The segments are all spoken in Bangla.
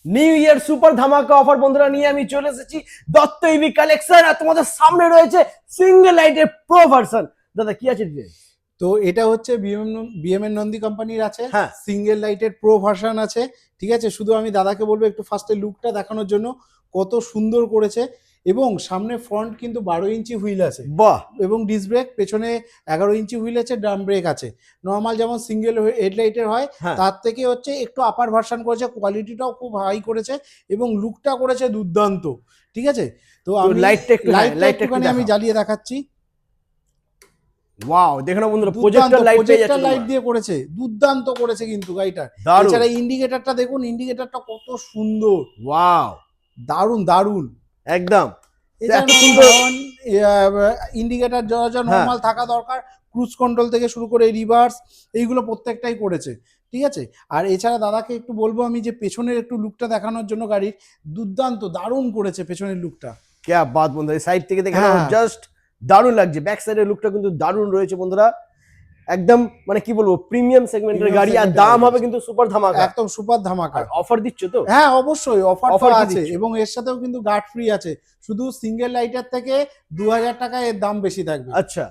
নিউ ইয়ার সুপার ধামাকা অফার বন্ধুরা নিয়ে আমি চলে এসেছি দত্ত ইভি কালেকশন। আর তোমাদের সামনে রয়েছে সিঙ্গেল লাইটের প্রো ভার্সন। দাদা কি আছে ডিটেইলস? তো এটা হচ্ছে বিএমএন নন্দী কোম্পানির আছে, হ্যাঁ। সিঙ্গেল লাইটের প্রো ভার্সন আছে। ঠিক আছে, শুধু আমি দাদাকে বলবো একটু ফার্স্টে লুকটা দেখানোর জন্য, কত সুন্দর করেছে। এবং সামনে ফ্রন্ট কিন্তু 12 ইঞ্চি হুইল আছে, বাহ, এবং ডিস্ক ব্রেক, পেছনে 11 ইঞ্চি হুইল আছে, ড্রাম ব্রেক আছে। নর্মাল যেমন সিঙ্গেল হেডলাইটের হয় হ্যাঁ। তার থেকে হচ্ছে একটু আপার ভার্সন করেছে, কোয়ালিটিটাও খুব হাই করেছে এবং লুকটা করেছে দুর্দান্ত। ঠিক আছে, তো আমি লাইটটা একটু একটুখানি আমি জ্বালিয়ে দেখাচ্ছি। ওয়াও, দেখো না বন্ধুরা, প্রজেক্টর লাইট দিয়ে করেছে, দুর্দান্ত করেছে কিন্তু গাড়িটা। এছাড়া ইন্ডিকেটরটা দেখুন, ইন্ডিকেটরটা কত সুন্দর, ওয়াও, দারুন দারুন একদম। এত সুন্দর ইন্ডিকেটর যা নর্মাল থাকা দরকার, ক্রুজ কন্ট্রোল থেকে শুরু করে রিভার্স, এইগুলো প্রত্যেকটাই করেছে। ঠিক আছে, আর এছাড়া দাদাকে একটু বলবো আমি যে পেছনের একটু লুকটা দেখানোর জন্য, গাড়ির দুর্দান্ত দারুণ করেছে পেছনের লুকটা। ক্যা বাত বন্ধুরা, এই সাইড থেকে দেখে হ্যাঁ। জাস্ট দারুণ লাগছে। ব্যাক সাইডের লুকটা কিন্তু দারুণ রয়েছে বন্ধুরা, একদম মানে কি বলবো, প্রিমিয়াম সেগমেন্টের গাড়ি। আর দাম হবে কিন্তু সুপার ধামাকা, একদম সুপার ধামাকা। অফার দিচ্ছ তো? হ্যাঁ অবশ্যই, অফার Offer কি আছে দিচ্ছ? এবং এর সাথেও কিন্তু গার্ড ফ্রি আছে। শুধু সিঙ্গেল লাইটার থেকে 2000 টাকা এর দাম বেশি থাকবে আচ্ছা,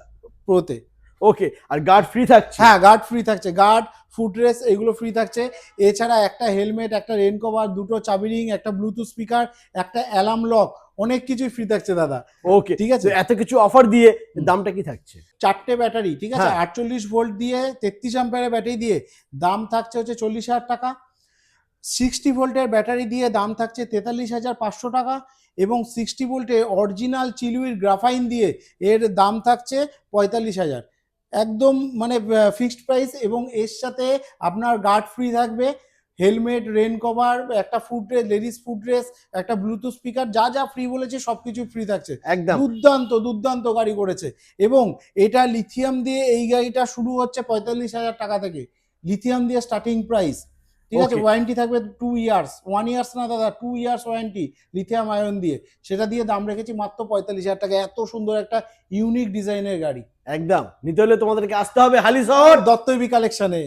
প্রোতে। ওকে। আর গার্ড ফ্রি থাকছে? হ্যাঁ, গার্ড ফ্রি থাকছে, গার্ড, ফুট রেস এগুলো ফ্রি থাকছে। এছাড়া একটা হেলমেট, একটা রেন কভার, দুটো চাবি রিং, একটা ব্লুটুথ স্পিকার, একটা অ্যালার্ম লক, অনেক কিছুই ফ্রি থাকছে দাদা। ওকে, ঠিক আছে, এত কিছু অফার দিয়ে দামটা কি থাকছে? 4টে ব্যাটারি, ঠিক আছে, হ্যাঁ। 48 ভোল্ট দিয়ে 33 অ্যাম্পিয়ারের ব্যাটারি দিয়ে দাম থাকছে হচ্ছে 40,000 টাকা। 60 ভোল্টের ব্যাটারি দিয়ে দাম থাকছে 43,500 টাকা। এবং 60 ভোল্টে অরিজিনাল চিলুইর গ্রাফাইন দিয়ে এর দাম থাকছে 45,000। একদম মানে ফিক্সড প্রাইস। এবং এর সাথে আপনার গার্ড ফ্রি থাকবে, হেলমেট, রেন কভার, একটা foot race, ladies foot race, একটা ব্লুটুথ স্পিকার, যা যা ফ্রি বলেছে সবকিছু ফ্রি থাকছে। একদম দুর্দান্ত দুর্দান্ত গাড়ি করেছে। এবং এটা লিথিয়াম দিয়ে, এই গাড়িটা শুরু হচ্ছে 45,000 টাকা থেকে, লিথিয়াম দিয়ে স্টার্টিং প্রাইস। ঠিক আছে, Okay. ওয়ারেন্টি থাকবে 2 ইয়ার্স, 1 ইয়ার্স না দাদা, 2 ইয়ার্স ওয়ারেন্টি লিথিয়াম আয়ন দিয়ে। সেটা দিয়ে দাম রেখেছি মাত্র 45,000 টাকা। এত সুন্দর একটা ইউনিক ডিজাইনের গাড়ি, একদম। নিতে হলে তোমাদেরকে আসতে হবে হালিশহর দত্ত ইভি কালেকশনে।